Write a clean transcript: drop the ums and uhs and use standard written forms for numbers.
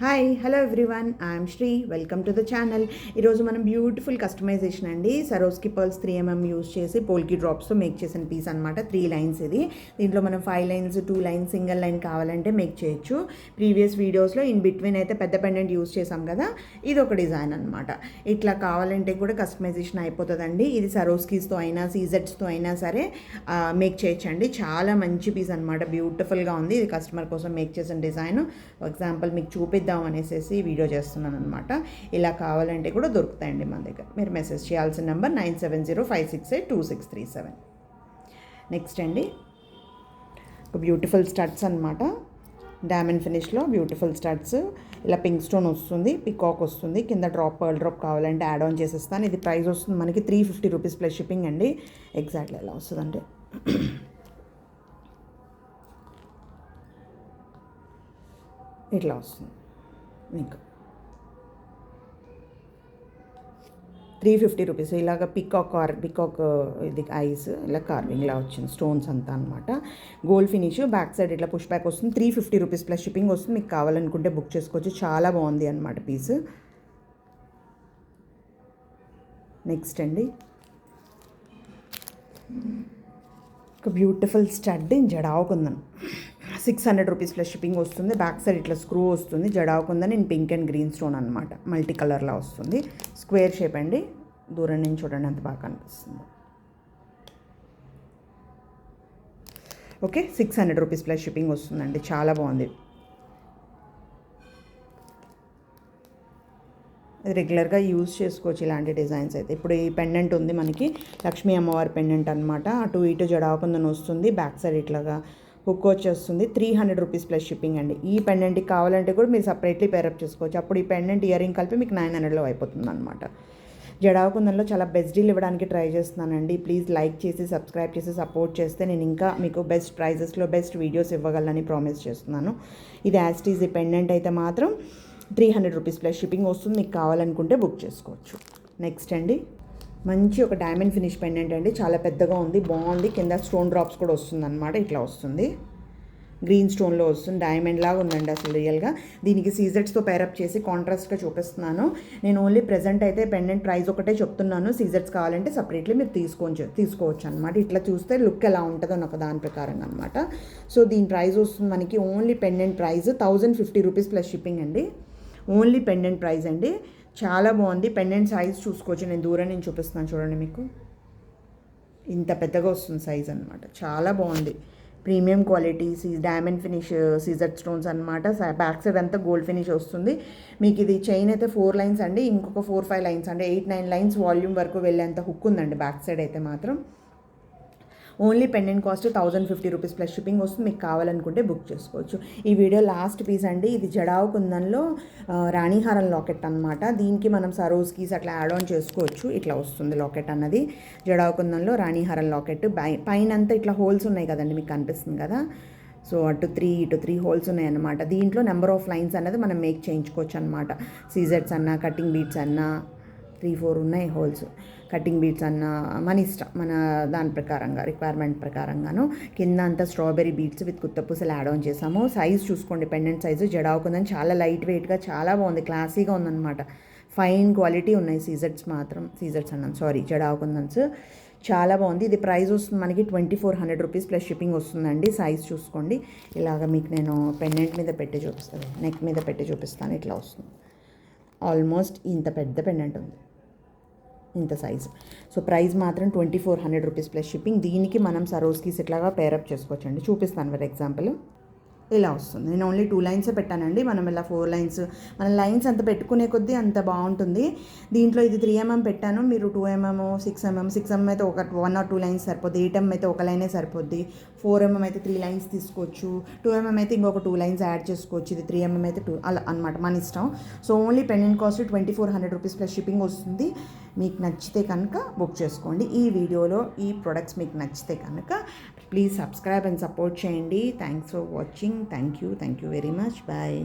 Hi hello everyone I'm Sri welcome to the channel. ఈరోజు మనం beautiful customization అండి సరోస్కి pearls 3mm use చేసి పోల్కి డ్రాప్స్తో make చేసిన పీస్ అనమాట. 3 లైన్స్ ఇది. దీంట్లో మనం 5 లైన్స్ 2 లైన్స్ సింగిల్ లైన్ కావాలంటే మేక్ చేయొచ్చు. ప్రీవియస్ వీడియోస్లో ఇన్ బిట్వీన్ అయితే పెద్ద పెండెంట్ యూస్ చేసాం కదా, ఇది ఒక డిజైన్ అనమాట. ఇట్లా కావాలంటే కూడా కస్టమైజేషన్ అయిపోతుందండి. ఇది సరోస్కీస్తో అయినా సీజెట్స్తో అయినా సరే మేక్ చేయొచ్చండి. చాలా మంచి పీస్ అనమాట, బ్యూటిఫుల్గా ఉంది. ఇది కస్టమర్ కోసం మేక్ చేసిన డిజైన్. ఫర్ ఎగ్జాంపుల్ మీకు చూపిద్దాం అనేసి వీడియో చేస్తున్నాను అనమాట. ఇలా కావాలంటే కూడా దొరుకుతాయండి మన దగ్గర. మీరు మెసేజ్ చేయాల్సిన నెంబర్ 9705682637. నెక్స్ట్ అండి ఒక బ్యూటిఫుల్ స్టడ్స్ అనమాట. డైమండ్ ఫినిష్లో బ్యూటిఫుల్ స్టడ్స్. ఇలా పింక్ స్టోన్ వస్తుంది, పికాక్ వస్తుంది, కింద పర్ల్ డ్రాప్ కావాలంటే యాడ్ ఆన్ చేసేస్తాను. ఇది ప్రైస్ వస్తుంది మనకి 350 రూపీస్ ప్లస్ షిప్పింగ్ అండి. ఎగ్జాక్ట్లీ ఎలా వస్తుందంటే ఇట్లా వస్తుంది మీకు 350 రూపీస్. ఇలాగ పికాక్ ఇది ఐస్ ఇలా కార్వింగ్లా వచ్చింది, స్టోన్స్ అంతా అనమాట. గోల్డ్ ఫినిష్, బ్యాక్ సైడ్ ఇట్లా పుష్ బ్యాక్ వస్తుంది. 350 రూపీస్ ప్లస్ షిప్పింగ్ వస్తుంది. మీకు కావాలనుకుంటే బుక్ చేసుకోవచ్చు. చాలా బాగుంది అనమాట పీస్. నెక్స్ట్ అండి ఒక beautiful stud jadau kundan. 600 rupees plus shipping వస్తుంది. బ్యాక్ సైడ్ ఇట్లా స్క్రూ వస్తుంది. Jadau kundan in pink and green stone అనమాట. మల్టీ కలర్లా వస్తుంది. స్క్వేర్ షేప్ అండి. దూరం నుంచి చూడండి ఎంత బాగా కనిపిస్తుంది. ఓకే, 600 రూపీస్ ప్లస్ షిప్పింగ్ వస్తుందండి. చాలా బాగుంది. రెగ్యులర్గా యూజ్ చేసుకోవచ్చు ఇలాంటి డిజైన్స్ అయితే. ఇప్పుడు ఈ పెండెంట్ ఉంది మనకి, లక్ష్మీ అమ్మవారి పెండెంట్ అనమాట. అటు ఇటు జడాకుందని వస్తుంది. బ్యాక్ సైడ్ ఇట్లాగా హుక్ వచ్చేస్తుంది. 300 రూపీస్ ప్లస్ షిప్పింగ్ అండి. ఈ పెండెంట్కి కావాలంటే కూడా మీరు సపరేట్లీ పేరప్ చేసుకోవచ్చు. అప్పుడు ఈ పెండెంట్ ఇయర్ రింగ్ కలిపి మీకు 900లో అయిపోతుంది అనమాట. జడాకుందంలో చాలా బెస్ట్ డీల్ ఇవ్వడానికి ట్రై చేస్తున్నానండి. ప్లీజ్ లైక్ చేసి సబ్స్క్రైబ్ చేసి సపోర్ట్ చేస్తే నేను ఇంకా మీకు బెస్ట్ ప్రైజెస్లో బెస్ట్ వీడియోస్ ఇవ్వగలనని ప్రామిస్ చేస్తున్నాను. ఇది యాస్టీజ్ ఈ పెండెంట్ అయితే మాత్రం 300 రూపీస్ ప్లస్ షిప్పింగ్ వస్తుంది. మీకు కావాలనుకుంటే బుక్ చేసుకోవచ్చు. నెక్స్ట్ అండి మంచి ఒక డైమండ్ ఫినిష్ పెండెంట్ అండి. చాలా పెద్దగా ఉంది, బాగుంది. కింద స్టోన్ డ్రాప్స్ కూడా వస్తుంది అనమాట. ఇట్లా వస్తుంది, గ్రీన్ స్టోన్లో వస్తుంది. డైమండ్ లాగా ఉందండి అసలు రియల్గా. దీనికి సీజెట్స్తో పేరప్ చేసి కాంట్రాస్ట్గా చూపిస్తున్నాను. నేను ఓన్లీ ప్రెజెంట్ అయితే పెండెంట్ ప్రైస్ ఒకటే చెప్తున్నాను. సీజెట్స్ కావాలంటే సపరేట్లీ మీరు తీసుకోవచ్చు అనమాట. ఇట్లా చూస్తే లుక్ ఎలా ఉంటుందో నాకు దాని ప్రకారంగా అనమాట. సో దీని ప్రైస్ వస్తుంది మనకి only pendant price 1050 rupees plus shipping అండి. ఓన్లీ పెండెంట్ ప్రైస్ అండి. చాలా బాగుంది. పెండెంట్ సైజ్ చూసుకోవచ్చు. నేను దూరం నుంచి చూపిస్తున్నాను చూడండి. మీకు ఇంత పెద్దగా వస్తుంది సైజ్ అనమాట. చాలా బాగుంది. ప్రీమియం క్వాలిటీ డైమండ్ ఫినిష్ సీజర్ స్టోన్స్ అనమాట. బ్యాక్ సైడ్ అంతా గోల్డ్ ఫినిష్ వస్తుంది. మీకు ఇది చైన్ అయితే 4 లైన్స్ అండి. ఇంకొక 4-5 లైన్స్ అంటే 8-9 లైన్స్ వాల్యూమ్ వరకు వెళ్ళేంత హుక్ ఉందండి బ్యాక్ సైడ్ అయితే మాత్రం. Only pendant cost 1050 rupees plus shipping వస్తుంది. మీకు కావాలనుకుంటే బుక్ చేసుకోవచ్చు. ఈ వీడియో లాస్ట్ పీస్ అండి. ఇది జడావు కుందన్లో రాణిహారం లాకెట్ అనమాట. దీనికి మనం సరోస్కీస్ అట్లా యాడ్ ఆన్ చేసుకోవచ్చు. ఇట్లా వస్తుంది లాకెట్ అన్నది. జడావు కుందన్లో రాణిహారం లాకెట్. పైన అంతా ఇట్లా హోల్స్ ఉన్నాయి కదండి, మీకు కనిపిస్తుంది కదా. సో అటు 3 హోల్స్ ఉన్నాయన్నమాట. దీంట్లో నెంబర్ ఆఫ్ లైన్స్ అనేది మనం మేక్ చేయించుకోవచ్చు అనమాట. సీజెట్స్ అన్నా కటింగ్ బీట్స్ అన్నా 3-4 ఉన్నాయి హోల్స్. కటింగ్ బీట్స్ అన్న మన ఇష్టం, మన దాని ప్రకారంగా రిక్వైర్మెంట్ ప్రకారంగాను. కింద అంతా స్ట్రాబెరీ బీట్స్ విత్ కుత్తపూసలు యాడ్ ఆన్ చేసాము. సైజ్ చూసుకోండి, పెండెంట్ సైజు జడావుకుందని చాలా లైట్ వెయిట్గా చాలా బాగుంది, క్లాసీగా ఉందన్నమాట. ఫైన్ క్వాలిటీ ఉన్నాయి సీజెట్స్ మాత్రం. జడావుకుందన్స్ చాలా బాగుంది. ఇది ప్రైస్ వస్తుంది మనకి 2400 రూపీస్ ప్లస్ షిప్పింగ్ వస్తుందండి. సైజ్ చూసుకోండి. ఇలాగ మీకు నేను పెండెంట్ మీద పెట్టి చూపిస్తాను, నెక్ మీద పెట్టి చూపిస్తాను. ఇట్లా వస్తుంది. ఆల్మోస్ట్ ఇంత పెద్ద పెండెంట్ ఉంది, ఇంత సైజు. సో ప్రైస్ మాత్రం 2400 రూపీస్ ప్లస్ షిప్పింగ్. దీనికి మనం సరోస్కీస్ ఇట్లాగా పేరప్ చేసుకోవచ్చండి. చూపిస్తాను ఫర్ ఎగ్జాంపుల్. ఇలా వస్తుంది. నేను ఓన్లీ 2 లైన్సే పెట్టానండి. మనం ఇలా 4 లైన్స్, మన లైన్స్ అంత పెట్టుకునే కొద్దీ అంత బాగుంటుంది. దీంట్లో ఇది 3mm పెట్టాను. మీరు 2mm 6mm అయితే 1 or 2 లైన్స్ సరిపోద్ది. 8mm అయితే 1 లైనే సరిపోద్ది. 4mm అయితే 3 లైన్స్ తీసుకోవచ్చు. 2mm అయితే ఇంకొక 2 లైన్స్ యాడ్ చేసుకోవచ్చు. ఇది 3mm అయితే 2 అలా అనమాట, మన ఇష్టం. So only pendant cost 2400 rupees plus shipping వస్తుంది. మీకు నచ్చితే కనుక బుక్ చేసుకోండి. ఈ వీడియోలో ఈ ప్రొడక్ట్స్ మీకు నచ్చితే కనుక ప్లీజ్ సబ్స్క్రైబ్ అండ్ సపోర్ట్ చేయండి. Thanks for watching. Thank you very much. Bye.